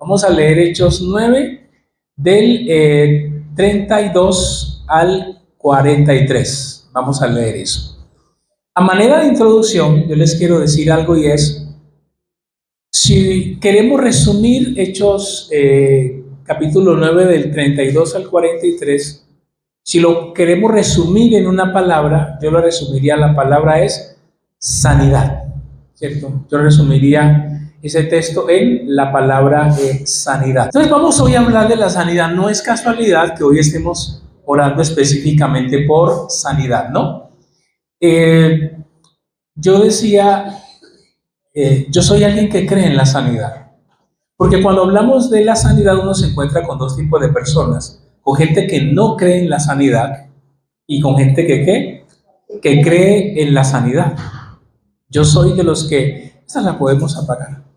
Vamos a leer Hechos 9 del 32 al 43. Vamos a leer eso. A manera de introducción, yo les quiero decir algo y es, si queremos resumir Hechos capítulo 9 del 32 al 43, si lo queremos resumir en una palabra, yo lo resumiría, la palabra es sanidad, ¿cierto? Yo resumiría ese texto en la palabra sanidad. Entonces vamos hoy a hablar de la sanidad. No es casualidad que hoy estemos orando específicamente por sanidad, ¿no? Yo decía, yo soy alguien que cree en la sanidad, porque cuando hablamos de la sanidad uno se encuentra con dos tipos de personas, con gente que no cree en la sanidad y con gente que cree en la sanidad. Yo soy de los que, esta la podemos apagar,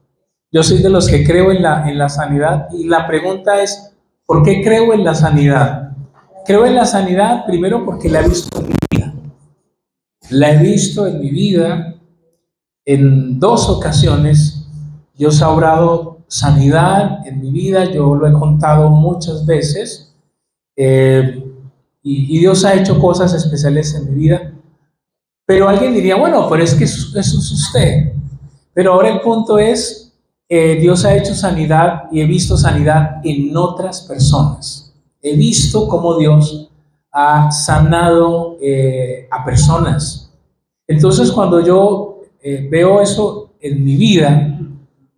yo soy de los que creo en la sanidad, y la pregunta es, ¿por qué creo en la sanidad? Creo en la sanidad primero porque la he visto en mi vida. La he visto en mi vida en dos ocasiones. Dios ha obrado sanidad en mi vida, yo lo he contado muchas veces, y Dios ha hecho cosas especiales en mi vida. Pero alguien diría, bueno, pero es que eso es usted. Pero ahora el punto es, Dios ha hecho sanidad y he visto sanidad en otras personas. He visto cómo Dios ha sanado a personas. Entonces, cuando yo veo eso en mi vida,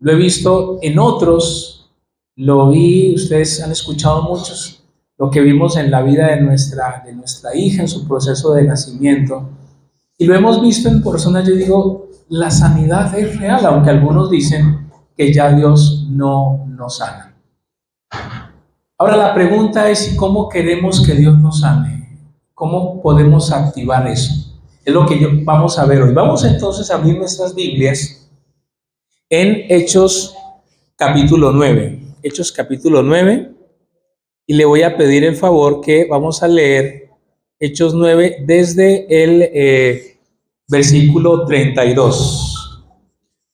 lo he visto en otros, lo vi, ustedes han escuchado muchos, lo que vimos en la vida de nuestra hija en su proceso de nacimiento. Y lo hemos visto en personas. Yo digo, la sanidad es real, aunque algunos dicen que ya Dios no nos sana. Ahora la pregunta es, ¿cómo queremos que Dios nos sane? ¿Cómo podemos activar eso? Es lo que vamos a ver hoy. Vamos entonces a abrir nuestras Biblias en Hechos capítulo 9. Hechos capítulo 9. Y le voy a pedir el favor que vamos a leer Hechos 9 desde el versículo 32.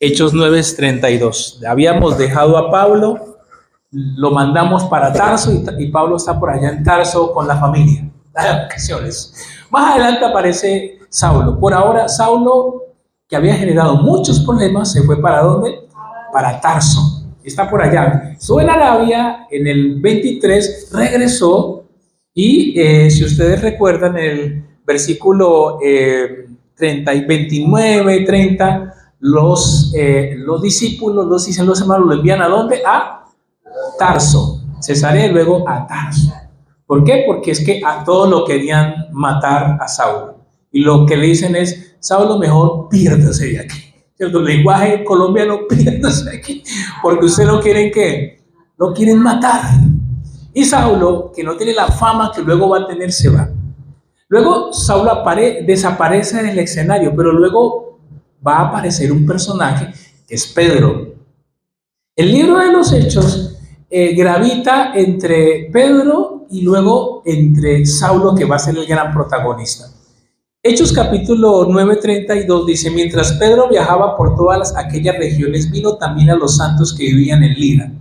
Hechos 9 es 32. Habíamos dejado a Pablo, lo mandamos para Tarso y Pablo está por allá en Tarso con la familia. Más adelante aparece Saulo. Por ahora, Saulo, que había generado muchos problemas, se fue ¿para dónde? Para Tarso. Está por allá. Estuvo en Arabia en el 23, regresó y si ustedes recuerdan el versículo 30 y 29, 30, los discípulos, los hermanos lo envían ¿a dónde? A Tarso, Cesarea y luego a Tarso. ¿Por qué? Porque es que a todos lo querían matar a Saulo. Y lo que le dicen es, Saulo, mejor piérdase de aquí. El lenguaje colombiano, piérdase aquí, porque usted lo quieren ¿qué? Lo quieren matar. Y Saulo, que no tiene la fama que luego va a tener, se va. Luego Saulo desaparece en el escenario, pero luego va a aparecer un personaje que es Pedro. El libro de los Hechos gravita entre Pedro y luego entre Saulo, que va a ser el gran protagonista. Hechos capítulo 9:32 dice, mientras Pedro viajaba por todas aquellas regiones, vino también a los santos que vivían en Lida.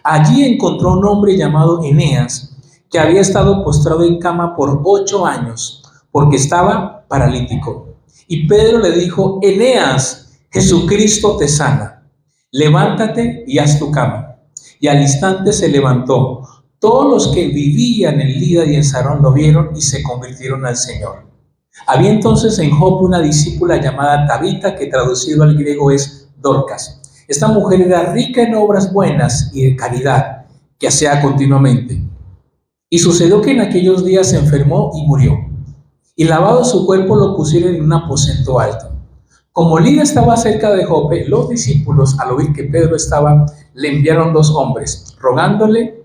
Allí encontró un hombre llamado Eneas, que había estado postrado en cama por 8 años, porque estaba paralítico. Y Pedro le dijo, Eneas, Jesucristo te sana. Levántate y haz tu cama. Y al instante se levantó. Todos los que vivían en Lida y en Sarón lo vieron y se convirtieron al Señor. Había entonces en Jope una discípula llamada Tabita, que traducido al griego es Dorcas. Esta mujer era rica en obras buenas y de caridad, que hacía continuamente. Y sucedió que en aquellos días se enfermó y murió. Y lavado su cuerpo lo pusieron en un aposento alto. Como Lida estaba cerca de Jope, los discípulos, al oír que Pedro estaba, le enviaron 2 hombres, rogándole,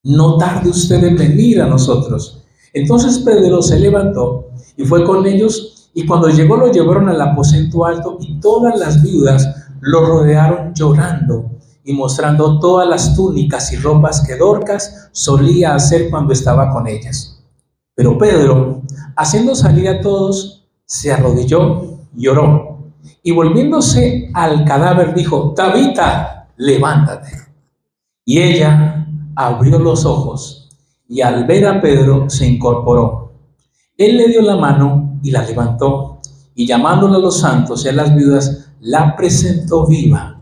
no tarde usted en venir a nosotros. Entonces Pedro se levantó y fue con ellos, y cuando llegó lo llevaron al aposento alto, y todas las viudas lo rodearon llorando y mostrando todas las túnicas y ropas que Dorcas solía hacer cuando estaba con ellas. Pero Pedro, haciendo salir a todos, se arrodilló y oró, y volviéndose al cadáver dijo, Tabita, levántate. Y ella abrió los ojos y al ver a Pedro se incorporó. Él le dio la mano y la levantó, y llamándole a los santos y a las viudas, la presentó viva.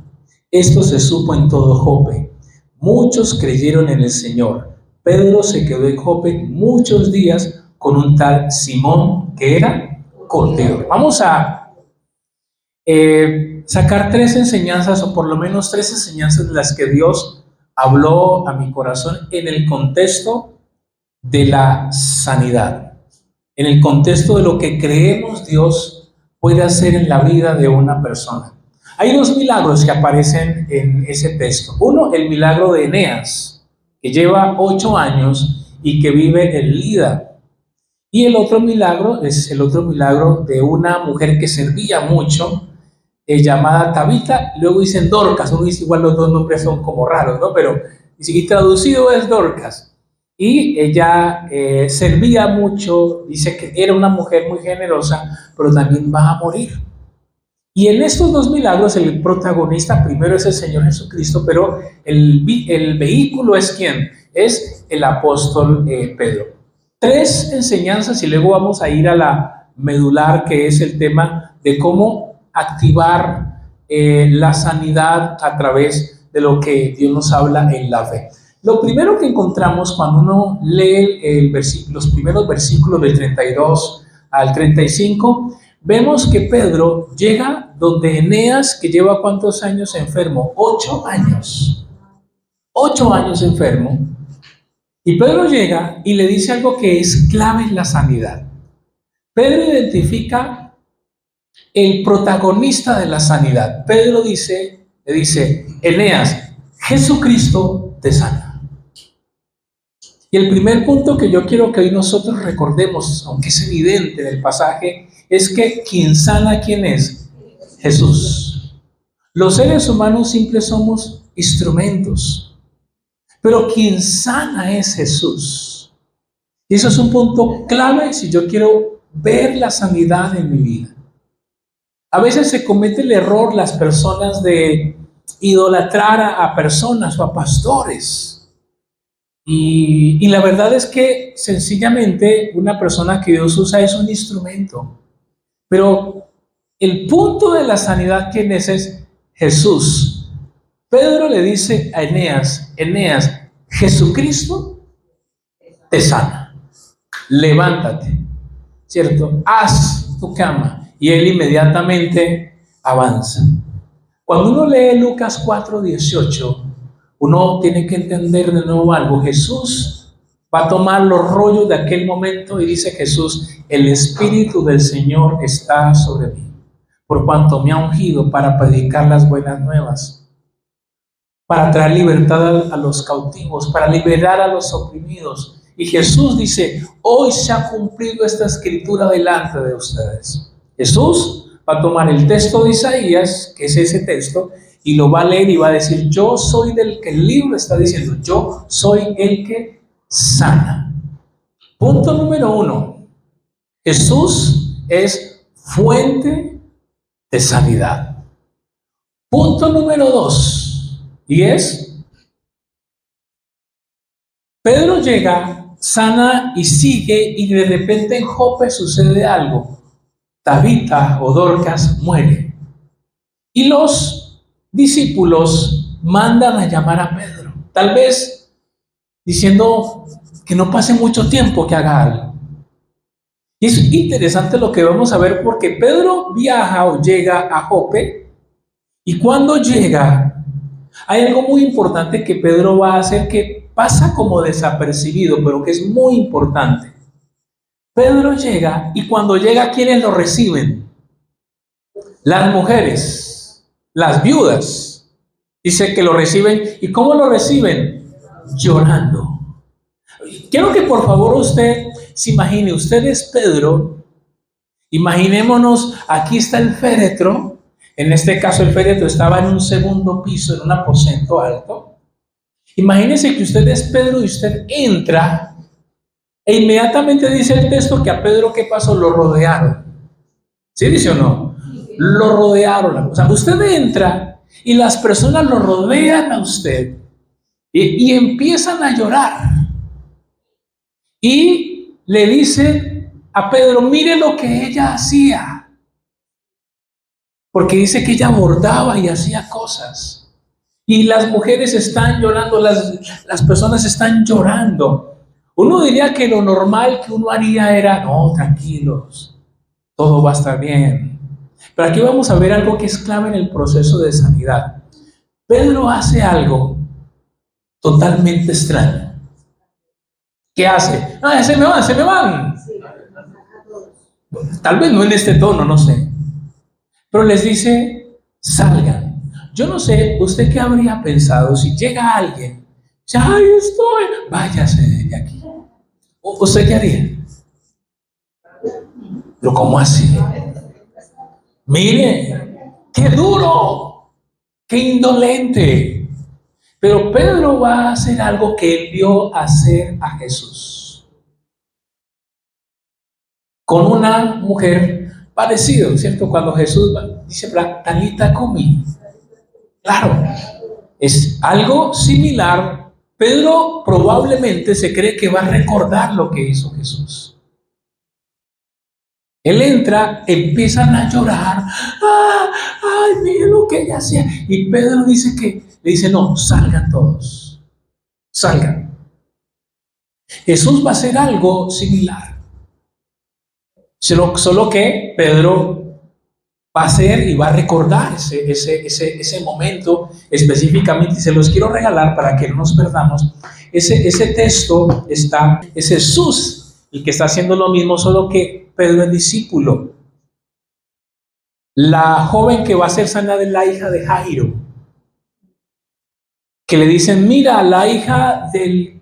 Esto se supo en todo Jope. Muchos creyeron en el Señor. Pedro se quedó en Jope muchos días con un tal Simón, que era curtidor. Vamos a sacar tres enseñanzas, o por lo menos tres enseñanzas de las que Dios habló a mi corazón en el contexto de la sanidad, en el contexto de lo que creemos Dios puede hacer en la vida de una persona. Hay dos milagros que aparecen en ese texto. Uno, el milagro de Eneas, que lleva 8 años y que vive en Lida. Y el otro milagro es el otro milagro de una mujer que servía mucho, llamada Tabita. Luego dicen Dorcas. Uno dice, igual los dos nombres son como raros, ¿no? Pero y traducido es Dorcas. Y ella servía mucho, dice que era una mujer muy generosa, pero también va a morir. Y en estos dos milagros el protagonista primero es el Señor Jesucristo, pero el vehículo es ¿quién? Es el apóstol Pedro. Tres enseñanzas y luego vamos a ir a la medular, que es el tema de cómo activar la sanidad a través de lo que Dios nos habla en la fe. Lo primero que encontramos cuando uno lee los primeros versículos del 32 al 35, vemos que Pedro llega donde Eneas, que lleva ¿cuántos años enfermo? 8 años. 8 años enfermo. Y Pedro llega y le dice algo que es clave en la sanidad. Pedro identifica el protagonista de la sanidad. Pedro le dice, Eneas, Jesucristo te sana. Y el primer punto que yo quiero que hoy nosotros recordemos, aunque es evidente del pasaje, es que quien sana, ¿quién es? Jesús. Los seres humanos simples somos instrumentos, pero quien sana es Jesús. Y eso es un punto clave si yo quiero ver la sanidad en mi vida. A veces se comete el error las personas de idolatrar a personas o a pastores. Y la verdad es que sencillamente una persona que Dios usa es un instrumento. Pero el punto de la sanidad, ¿quién es Jesús. Pedro le dice a Eneas, Jesucristo te sana. Levántate, ¿cierto? Haz tu cama. Y él inmediatamente avanza. Cuando uno lee Lucas 4:18, uno tiene que entender de nuevo algo. Jesús va a tomar los rollos de aquel momento y dice Jesús, el Espíritu del Señor está sobre mí, por cuanto me ha ungido para predicar las buenas nuevas, para traer libertad a los cautivos, para liberar a los oprimidos. Y Jesús dice, hoy se ha cumplido esta escritura delante de ustedes. Jesús va a tomar el texto de Isaías, que es ese texto, y lo va a leer y va a decir, yo soy del que el libro está diciendo, yo soy el que sana. Punto número 1, Jesús es fuente de sanidad. Punto número 2, y es, Pedro llega, sana y sigue, y de repente en Jope sucede algo. Tabita o Dorcas muere. Y los discípulos mandan a llamar a Pedro, tal vez diciendo que no pase mucho tiempo, que haga algo. Y es interesante lo que vamos a ver, porque Pedro viaja o llega a Jope, y cuando llega, hay algo muy importante que Pedro va a hacer, que pasa como desapercibido, pero que es muy importante. Pedro llega, y cuando llega, ¿quiénes lo reciben? Las mujeres. Las viudas, dice que lo reciben. ¿Y cómo lo reciben? Llorando. Quiero que por favor usted se imagine, usted es Pedro, imaginémonos, aquí está el féretro, en este caso el féretro estaba en un segundo piso, en un aposento alto. Imagínese que usted es Pedro y usted entra, e inmediatamente dice el texto que a Pedro, ¿qué pasó? Lo rodearon. ¿Sí dice o no? Lo rodearon. O sea, usted entra y las personas lo rodean a usted y empiezan a llorar. Y le dice a Pedro, mire lo que ella hacía. Porque dice que ella bordaba y hacía cosas. Y las mujeres están llorando, las personas están llorando. Uno diría que lo normal que uno haría era, no, tranquilos, todo va a estar bien. Pero aquí vamos a ver algo que es clave en el proceso de sanidad. Pedro hace algo totalmente extraño. ¿Qué hace? Ah, se me van, se me van. Tal vez no en este tono, no sé. Pero les dice, salgan. Yo no sé, ¿usted qué habría pensado si llega alguien? Dice, ay, estoy, váyase de aquí. ¿Usted qué haría? Pero ¿cómo así? Mire, qué duro, qué indolente. Pero Pedro va a hacer algo que él vio hacer a Jesús con una mujer parecido, ¿cierto? Cuando Jesús dice, Talita cumi. Claro, es algo similar. Pedro probablemente se cree que va a recordar lo que hizo Jesús. Él entra, empiezan a llorar. ¡Ah! ¡Ay, mire lo que ella hacía! Y Pedro dice que, le dice, no, salgan todos. Salgan. Jesús va a hacer algo similar. Solo que Pedro va a hacer y va a recordar ese momento específicamente. Y se los quiero regalar para que no nos perdamos. Ese texto está, es Jesús el que está haciendo lo mismo, solo que Pedro es discípulo. La joven que va a ser sanada es la hija de Jairo, que le dicen, mira, la hija del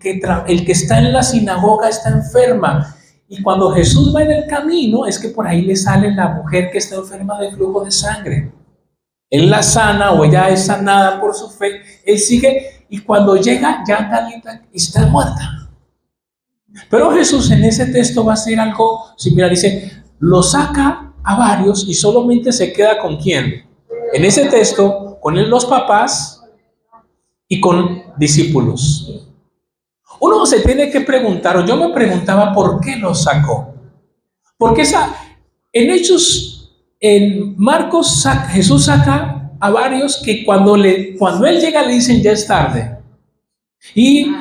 el que está en la sinagoga está enferma. Y cuando Jesús va en el camino, es que por ahí le sale la mujer que está enferma de flujo de sangre. Él la sana o ella es sanada por su fe. Él sigue y cuando llega ya Talita está muerta. Pero Jesús en ese texto va a hacer algo similar. Dice, lo saca a varios y solamente se queda con ¿quién? En ese texto, con los papás y con discípulos. Uno se tiene que preguntar, o yo me preguntaba, ¿por qué los sacó? Porque en Hechos, en Marcos, Jesús saca a varios que cuando él llega le dicen ya es tarde. Y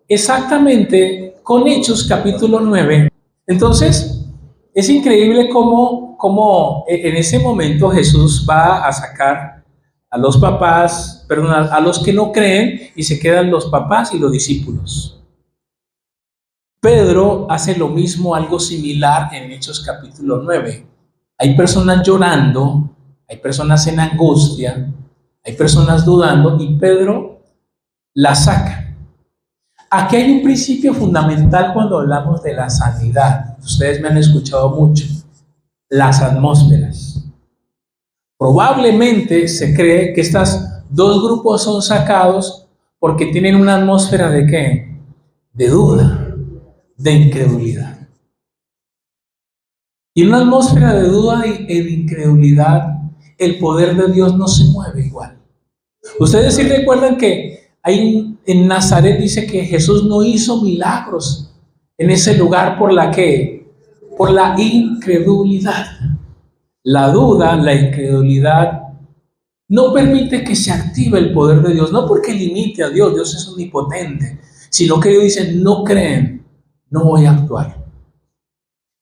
exactamente con Hechos capítulo 9, entonces es increíble cómo en ese momento Jesús va a sacar a los papás, perdón, a los que no creen y se quedan los papás y los discípulos. Pedro hace lo mismo, algo similar en Hechos capítulo 9. Hay personas llorando, hay personas en angustia, hay personas dudando y Pedro la saca. Aquí hay un principio fundamental cuando hablamos de la sanidad. Ustedes me han escuchado mucho. Las atmósferas. Probablemente se cree que estos dos grupos son sacados porque tienen una atmósfera ¿de qué? De duda, de incredulidad. Y en una atmósfera de duda y de incredulidad, el poder de Dios no se mueve igual. Ustedes sí recuerdan que en Nazaret dice que Jesús no hizo milagros en ese lugar por la incredulidad. La duda, la incredulidad no permite que se active el poder de Dios, no porque limite a Dios, Dios es omnipotente, sino que ellos dicen, no creen, no voy a actuar.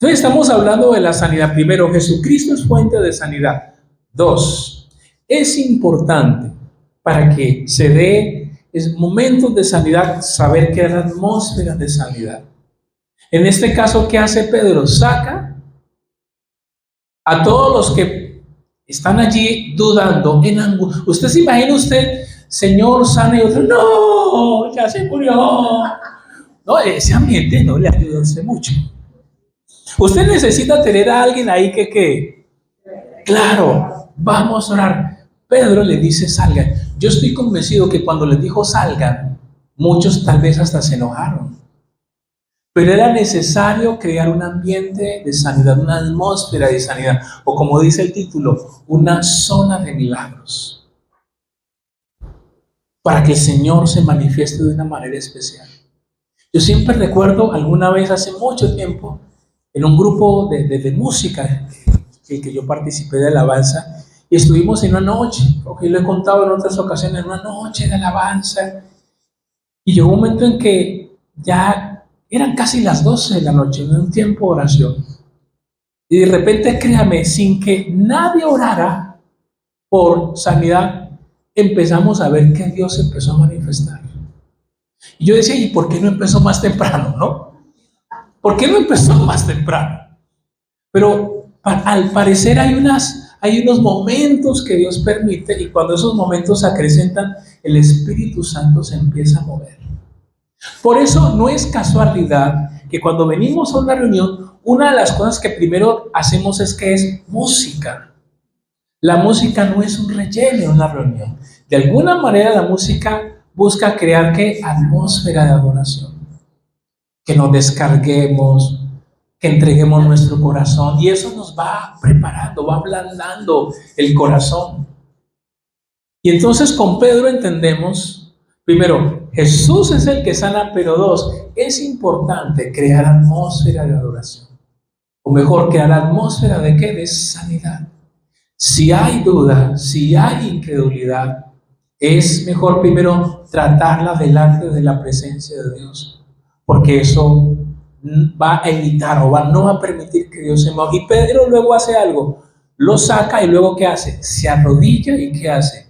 Entonces estamos hablando de la sanidad. Primero, Jesucristo es fuente de sanidad. Dos, es importante para que se dé momentos de sanidad, saber que hay atmósferas de sanidad. En este caso, ¿qué hace Pedro? Saca a todos los que están allí dudando, en angustia. Usted se imagina, Señor, sana y otro, no, ya se murió. No, ese ambiente no le ayuda a usted mucho. Usted necesita tener a alguien ahí que claro, vamos a orar. Pedro le dice salgan. Yo estoy convencido que cuando les dijo salgan, muchos tal vez hasta se enojaron. Pero era necesario crear un ambiente de sanidad, una atmósfera de sanidad, o como dice el título, una zona de milagros. para que el Señor se manifieste de una manera especial. Yo siempre recuerdo alguna vez hace mucho tiempo en un grupo de música que yo participé de alabanza y estuvimos en una noche, porque lo he contado en otras ocasiones, en una noche de alabanza y llegó un momento en que ya eran casi las 12 de la noche, en un tiempo de oración y de repente, créame, sin que nadie orara por sanidad, empezamos a ver que Dios empezó a manifestar. Y yo decía, ¿y por qué no empezó más temprano, no? ¿Por qué no empezó más temprano? Pero al parecer hay unos momentos que Dios permite y cuando esos momentos se acrecentan, el Espíritu Santo se empieza a mover. Por eso no es casualidad que cuando venimos a una reunión, una de las cosas que primero hacemos es que es música. La música no es un relleno en una reunión. De alguna manera la música busca crear ¿qué? Atmósfera de adoración. Que nos descarguemos, que entreguemos nuestro corazón y eso nos va preparando, va ablandando el corazón. Y entonces con Pedro entendemos, primero, Jesús es el que sana, pero dos, es importante crear atmósfera de adoración. O mejor, crear atmósfera de ¿qué? De sanidad. Si hay duda, si hay incredulidad, es mejor primero tratarla delante de la presencia de Dios, porque eso va a evitar o no va a permitir que Dios se mueva. Y Pedro luego hace algo, lo saca y luego ¿qué hace? Se arrodilla y ¿qué hace?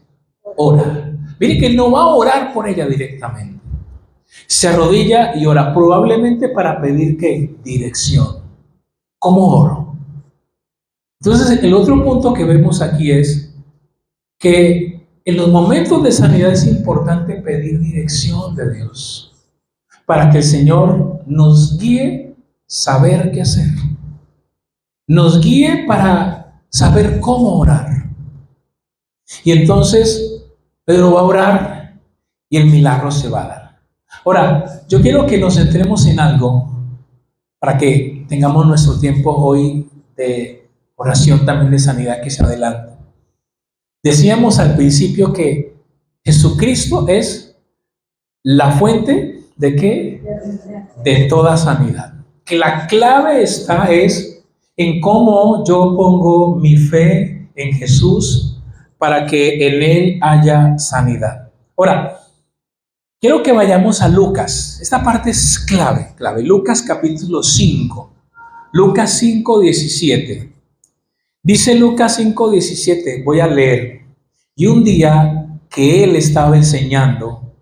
Ora. Mire que no va a orar por ella directamente. Se arrodilla y ora, probablemente para pedir ¿qué? Dirección. ¿Cómo oro? Entonces, el otro punto que vemos aquí es que en los momentos de sanidad es importante pedir dirección de Dios para que el Señor nos guíe saber qué hacer, nos guíe para saber cómo orar. Y entonces Pedro va a orar y el milagro se va a dar. Ahora, yo quiero que nos centremos en algo para que tengamos nuestro tiempo hoy de oración también de sanidad que se adelanta. Decíamos al principio que Jesucristo es la fuente ¿de qué? De toda sanidad. Que la clave está es en cómo yo pongo mi fe en Jesús para que en Él haya sanidad. Ahora, quiero que vayamos a Lucas. Esta parte es clave. Lucas capítulo 5. Lucas 5:17. Dice Lucas 5:17, voy a leer. Y un día que él estaba enseñando,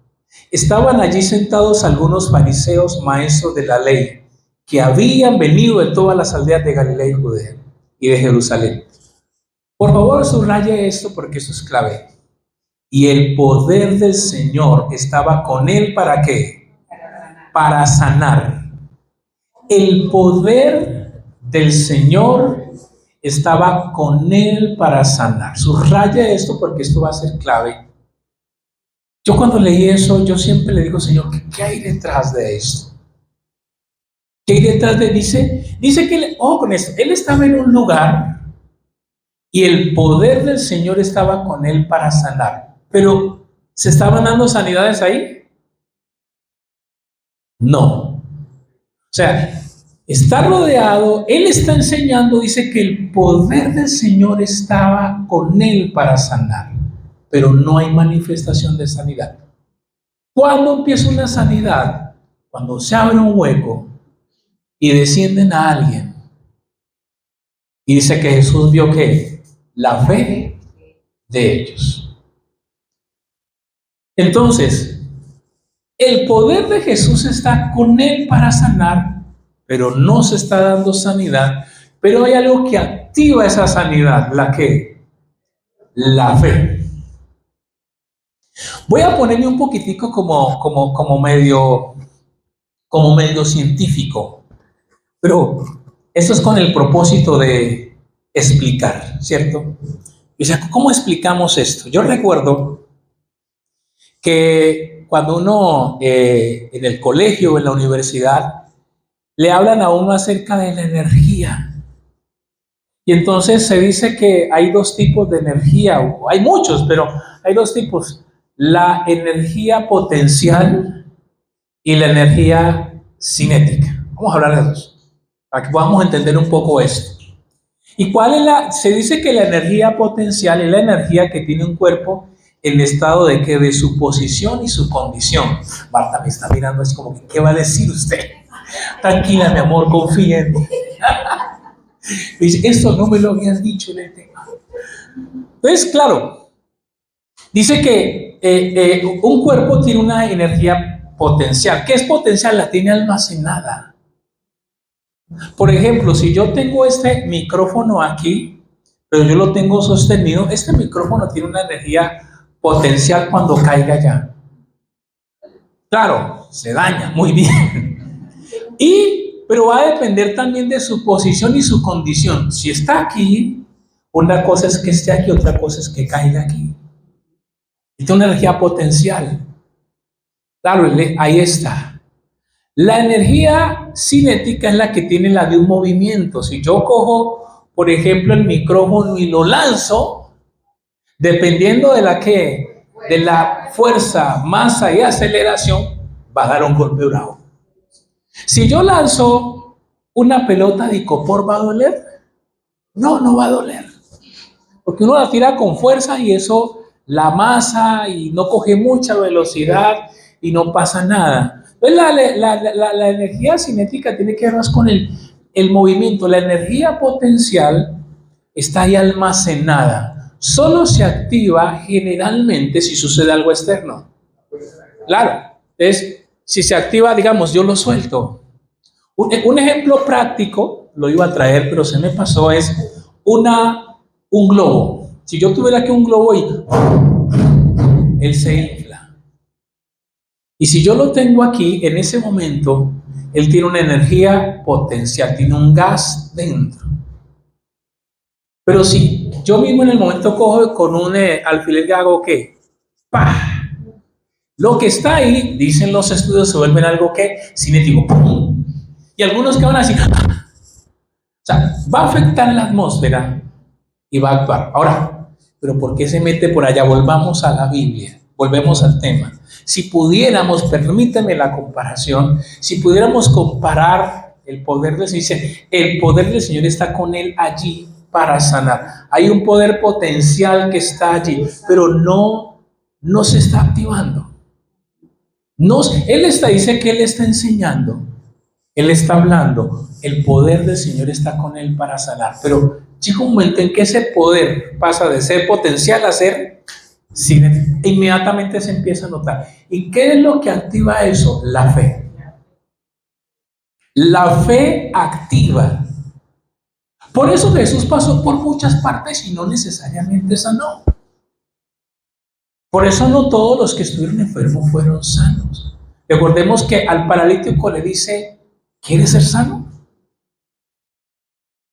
estaban allí sentados algunos fariseos, maestros de la ley, que habían venido de todas las aldeas de Galilea y Judea y de Jerusalén. Por favor, subraye esto porque eso es clave. Y el poder del Señor estaba con él, ¿para qué? Para sanar. El poder del Señor estaba con él para sanar. Subraya esto porque esto va a ser clave. Yo cuando leí eso, yo siempre le digo, Señor, ¿qué hay detrás de esto? ¿Qué hay detrás de? Dice que, con esto, él estaba en un lugar y el poder del Señor estaba con él para sanar. Pero, ¿se estaban dando sanidades ahí? No. O sea, está rodeado, él está enseñando, dice que el poder del Señor estaba con él para sanar, pero no hay manifestación de sanidad. ¿Cuándo empieza una sanidad? Cuando se abre un hueco y descienden a alguien. Y dice que Jesús vio que la fe de ellos. Entonces, el poder de Jesús está con él para sanar, pero no se está dando sanidad. Pero hay algo que activa esa sanidad, ¿la qué? La fe. Voy a ponerme un poquitico como medio científico, pero esto es con el propósito de explicar, ¿cierto? O sea, ¿cómo explicamos esto? Yo recuerdo que cuando uno en el colegio o en la universidad le hablan a uno acerca de la energía. Y entonces se dice que hay dos tipos de energía, o hay muchos, pero hay dos tipos. la energía potencial y la energía cinética. Vamos a hablar de dos, para que podamos entender un poco esto. ¿Y cuál es se dice que la energía potencial es la energía que tiene un cuerpo en estado de que de su posición y su condición? Marta me está mirando así como que, ¿qué va a decir usted? Tranquila, mi amor, confía en mí. Dice, esto no me lo habías dicho en el tema. Entonces, claro, dice que un cuerpo tiene una energía potencial. ¿Qué es potencial? La tiene almacenada. Por ejemplo, si yo tengo este micrófono aquí, pero yo lo tengo sostenido, este micrófono tiene una energía potencial cuando caiga allá. Claro, se daña, muy bien. Pero va a depender también de su posición y su condición. Si está aquí, una cosa es que esté aquí, otra cosa es que caiga aquí. Y tiene una energía potencial. Claro, ahí está. La energía cinética es la que tiene la de un movimiento. Si yo cojo, por ejemplo, el micrófono y lo lanzo, dependiendo de la fuerza, masa y aceleración, va a dar un golpe bravo. Si yo lanzo una pelota de icopor, ¿va a doler? No, no va a doler. Porque uno la tira con fuerza y eso, la masa y no coge mucha velocidad y no pasa nada. Entonces la energía cinética tiene que ver más con el movimiento. La energía potencial está ahí almacenada. Solo se activa generalmente si sucede algo externo. Claro, si se activa, digamos, yo lo suelto. Un ejemplo práctico, lo iba a traer, pero se me pasó, es un globo. Si yo tuviera aquí un globo y él se infla. Y si yo lo tengo aquí, en ese momento, él tiene una energía potencial, tiene un gas dentro. Pero si yo mismo en el momento cojo con un alfiler y hago ¿qué? ¡Pah! Lo que está ahí, dicen los estudios, se vuelven algo que cinético. ¡Pum! Y algunos que van a decir, ¡ah! O sea, va a afectar la atmósfera y va a actuar. Ahora, ¿pero por qué se mete por allá? Volvamos a la Biblia, volvemos al tema. Si pudiéramos, permítame la comparación, si pudiéramos comparar el poder del Señor, dice, el poder del Señor está con él allí para sanar. Hay un poder potencial que está allí, pero no se está activando. Dice que él está enseñando, él está hablando, el poder del Señor está con él para sanar, pero llega un momento en que ese poder pasa de ser potencial a ser cinético. Inmediatamente se empieza a notar. ¿Y qué es lo que activa eso? La fe. La fe activa. Por eso Jesús pasó por muchas partes y no necesariamente sanó. Por eso no todos los que estuvieron enfermos fueron sanos. Recordemos que al paralítico le dice, ¿quieres ser sano?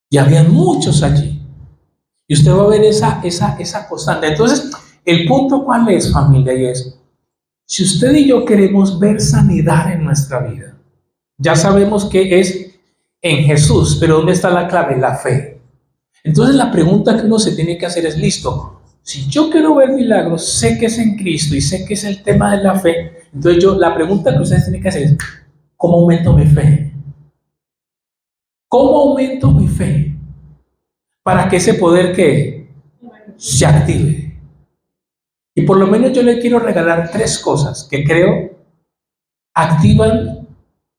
Y habían muchos allí. Y usted va a ver esa constante. Entonces, el punto cuál es, familia, y es, si usted y yo queremos ver sanidad en nuestra vida, ya sabemos que es en Jesús, pero ¿dónde está la clave? La fe. Entonces la pregunta que uno se tiene que hacer es, listo, si yo quiero ver milagros, sé que es en Cristo y sé que es el tema de la fe, entonces la pregunta que ustedes tienen que hacer es, ¿cómo aumento mi fe? ¿Cómo aumento mi fe? Para que ese poder que se active. Y por lo menos yo le quiero regalar 3 cosas que creo activan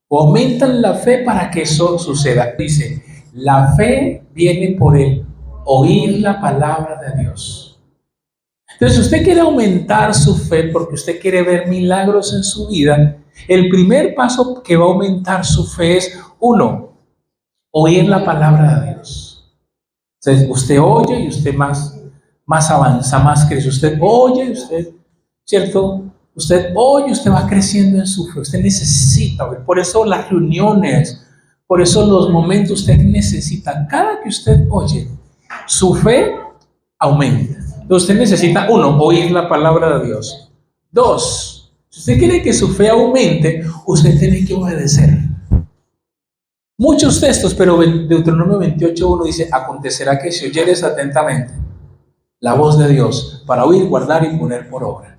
o aumentan la fe para que eso suceda. Dice, la fe viene por el oír la palabra de Dios. Entonces, si usted quiere aumentar su fe porque usted quiere ver milagros en su vida, el primer paso que va a aumentar su fe es, 1, oír la palabra de Dios. Entonces, usted oye y usted más avanza, más crece. Usted oye, ¿cierto? Usted oye, usted va creciendo en su fe. Usted necesita oír. Por eso las reuniones, por eso los momentos, usted necesita. Cada que usted oye, su fe aumenta. Entonces, usted necesita, 1, oír la palabra de Dios. 2, si usted quiere que su fe aumente, usted tiene que obedecer. Muchos textos, pero Deuteronomio 28:1 dice, acontecerá que si oyeres atentamente la voz de Dios para oír, guardar y poner por obra.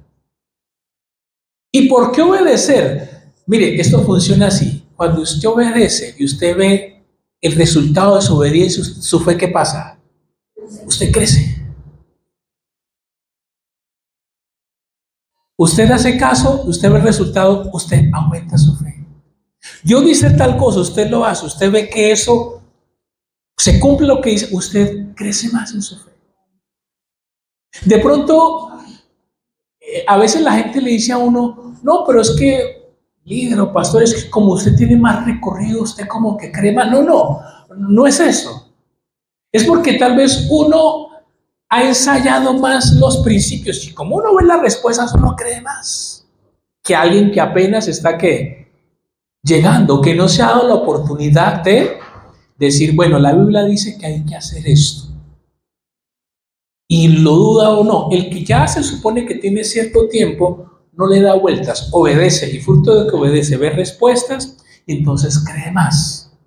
¿Y por qué obedecer? Mire, esto funciona así. Cuando usted obedece y usted ve el resultado de su obediencia, su fe, ¿qué pasa? Usted crece. Usted hace caso, usted ve el resultado, usted aumenta su fe. Dios dice tal cosa, usted lo hace, usted ve que eso se cumple lo que dice, usted crece más en su fe. De pronto, a veces la gente le dice a uno, no, pero es que, líder o pastor, es que como usted tiene más recorrido, usted como que cree más. No, no, no es eso. Es porque tal vez uno ha ensayado más los principios y como uno ve las respuestas, uno cree más que alguien que apenas está que llegando, que no se ha dado la oportunidad de decir, bueno, la Biblia dice que hay que hacer esto. Y lo duda o no, el que ya se supone que tiene cierto tiempo, no le da vueltas, obedece y fruto de que obedece ve respuestas y entonces cree más.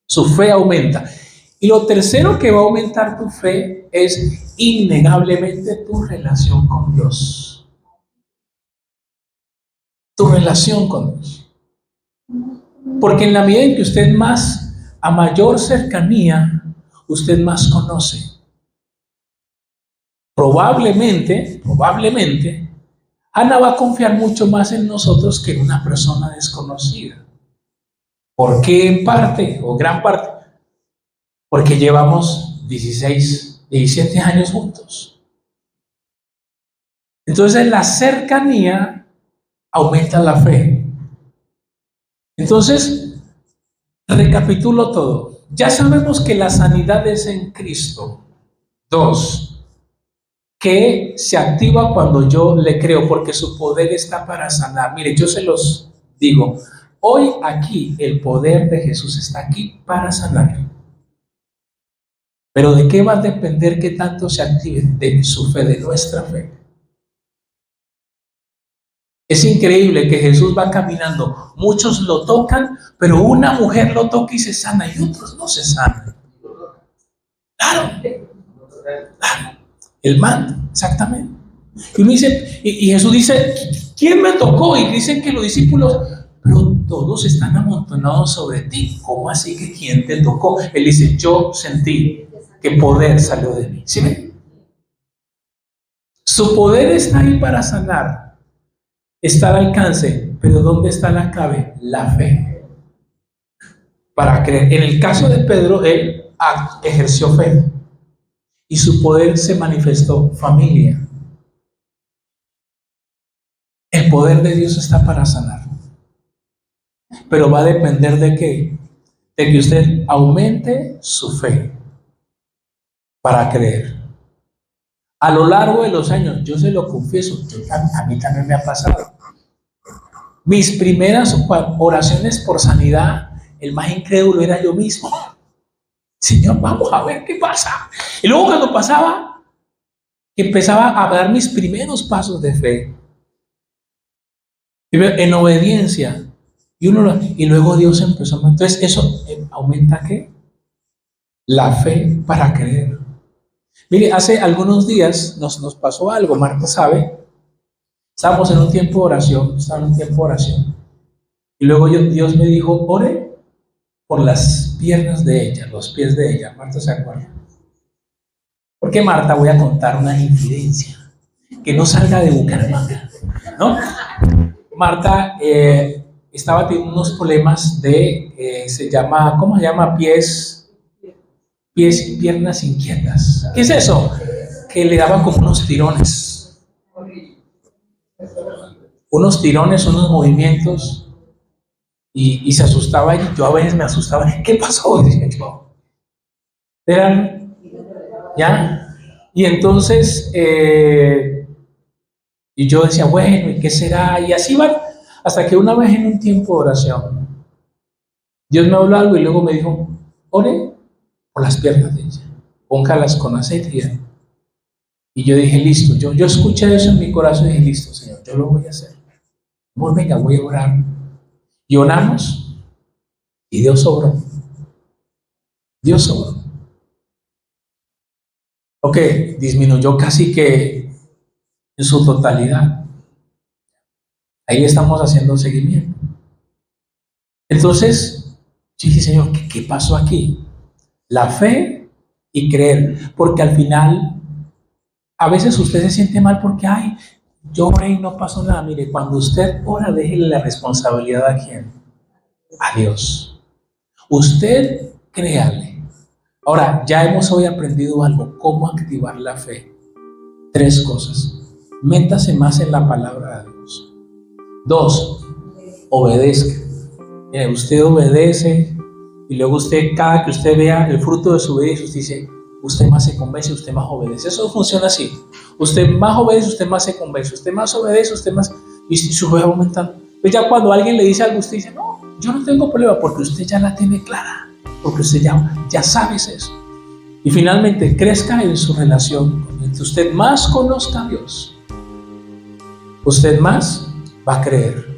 Su fe aumenta. Y lo tercero que va a aumentar tu fe es innegablemente tu relación con Dios. Tu relación con Dios. Porque en la medida en que usted más, a mayor cercanía, usted más conoce. Probablemente, Ana va a confiar mucho más en nosotros que en una persona desconocida. ¿Por qué en parte o gran parte? Porque llevamos 16, 17 años juntos. Entonces la cercanía aumenta la fe. Entonces, recapitulo todo. Ya sabemos que la sanidad es en Cristo. 2, que se activa cuando yo le creo, porque su poder está para sanar. Mire, yo se los digo, hoy aquí el poder de Jesús está aquí para sanar. Pero ¿de qué va a depender que tanto se active? De su fe, de nuestra fe. Es increíble que Jesús va caminando, muchos lo tocan, pero una mujer lo toca y se sana y otros no se sanan. Claro, claro, el manto, exactamente. Y uno dice, y Jesús dice, ¿quién me tocó? Y dicen que los discípulos, pero todos están amontonados sobre ti. ¿Cómo así que quién te tocó? Él dice, yo sentí que poder salió de mí. ¿Sí ven? Su poder está ahí para sanar, está al alcance, pero ¿dónde está la clave? La fe. Para creer. En el caso de Pedro, él ejerció fe y su poder se manifestó familia. El poder de Dios está para sanar, pero va a depender de qué, de que usted aumente su fe para creer. A lo largo de los años, yo se lo confieso, a mí también me ha pasado. Mis primeras oraciones por sanidad, el más incrédulo era yo mismo. Señor, vamos a ver qué pasa. Y luego cuando pasaba, empezaba a dar mis primeros pasos de fe, en obediencia. Y luego Dios empezó. Entonces, eso aumenta ¿qué? La fe para creer. Mire, hace algunos días nos pasó algo, Marta sabe. Estábamos en un tiempo de oración, Y luego Dios me dijo, ore por las piernas de ella, los pies de ella. Marta se acuerda. Porque Marta, voy a contar una infidencia. Que no salga de Bucaramanga, ¿no? Marta estaba teniendo unos problemas se llama, ¿cómo se llama? Pies y piernas inquietas. ¿Qué es eso? Que le daban como unos tirones, unos movimientos, y se asustaba, y yo a veces me asustaba. ¿Qué pasó? Decía yo. Eran, ¿ya? Y entonces, y yo decía, bueno, ¿y qué será? Y así van, hasta que una vez en un tiempo de oración, Dios me habló algo y luego me dijo, ore por las piernas de ella, póngalas con aceite. Y yo dije, listo, yo escuché eso en mi corazón y dije, listo, Señor, yo lo voy a hacer. Pues venga, voy a orar. Y oramos y Dios obró. Dios obró. Ok, disminuyó casi que en su totalidad. Ahí le estamos haciendo seguimiento. Entonces, yo dije, Señor, ¿qué pasó aquí? La fe y creer, porque al final, a veces usted se siente mal porque, ay, yo oré y no pasó nada. Mire, cuando usted ora, déjele la responsabilidad ¿a quién? A Dios. Usted créale. Ahora, ya hemos hoy aprendido algo, cómo activar la fe. 3 cosas. Métase más en la palabra de Dios. 2, obedezca. Mire, usted obedece y luego usted, cada que usted vea el fruto de su obediencia, usted dice, usted más se convence, usted más obedece. Eso funciona así. Usted más obedece, usted más se convence. Usted más obedece, usted más... Y su fe va aumentando. Pues ya cuando alguien le dice algo, usted dice, no, yo no tengo problema, porque usted ya la tiene clara. Porque usted ya sabe eso. Y finalmente, crezca en su relación. Entre usted más conozca a Dios, usted más va a creer.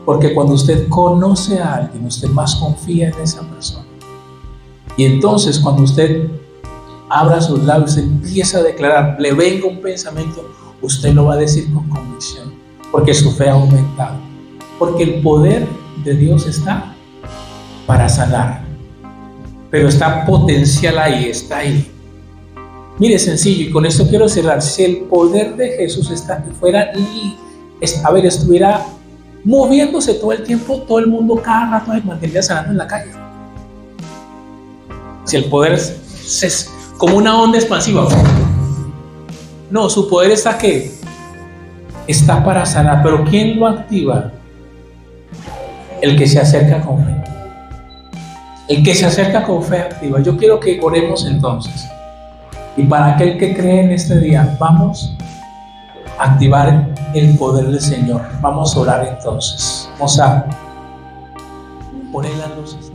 Porque cuando usted conoce a alguien, usted más confía en esa persona. Y entonces cuando usted abra sus labios, usted empieza a declarar, le venga un pensamiento, usted lo va a decir con convicción. Porque su fe ha aumentado. Porque el poder de Dios está para sanar. Pero está potencial ahí, está ahí. Mire, sencillo, y con esto quiero cerrar. Si el poder de Jesús estuviera moviéndose todo el tiempo, todo el mundo cada rato se mantendría sanando en la calle. Si el poder es como una onda expansiva. No, su poder está ¿qué? Está para sanar. Pero ¿quién lo activa? El que se acerca con fe. El que se acerca con fe activa. Yo quiero que oremos entonces. Y para aquel que cree en este día, vamos a activar el poder del Señor. Vamos a orar entonces. Vamos a poner las luces.